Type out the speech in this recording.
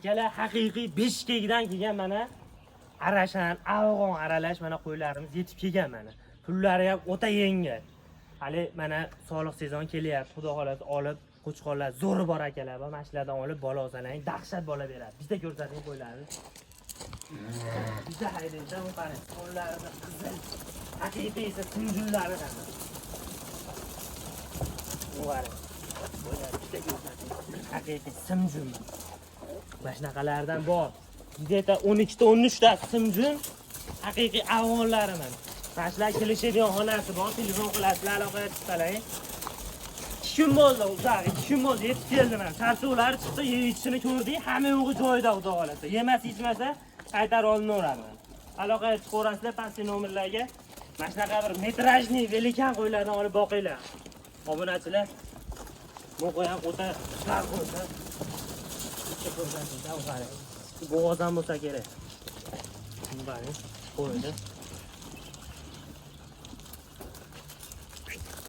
Kala haqiqiy Bishkekdan kelgan mana arashan, afg'on aralash mana qo'ylarimiz yetib kelgan mana. Pullari ham o'ta yengil. Hali mana soliq sezon kelyapti. Xudo xolasa olib qo'chqonlar zo'ri bor akalar va mashlardan olib bola olsalaring dahshat bola beradi. Bizda ko'rsating qo'ylarni. Bizda haydayda bu qarang, qo'llarida qizil. Haqiqiy esa tunjullaridan. Bu qarang. Qo'ylar bizda ko'rsating. Haqiqiy simjun. Mashnaqalardan bor. Bizda 12 ta 13 ta simjun haqiqiy afg'onlari mana. Tashlar kelishadigan xonasi bor, telefon qilasizlar, aloqaga chiqsalar. 2 kun bo'ldi, uzoq 2 kun bo'ldi, yetib keldi mana. Sarsuvlar chiqdi, yeyishini ko'rdik, hamma yo'g'i joyida xudo xolasa. Yemasa, ichmasa qaytarib olinaveradi. Aloqaga chiqaverasizlar pastki nomerlarga. Mana shunaqa bir metrajli velikan qo'ylardan olib boqinglar. Obunachilar. Bu qo'y ham o'ta ishlar qo'ysa. Bo'g'ozdan bo'lsa kerak. Bu qarang, qo'ydi.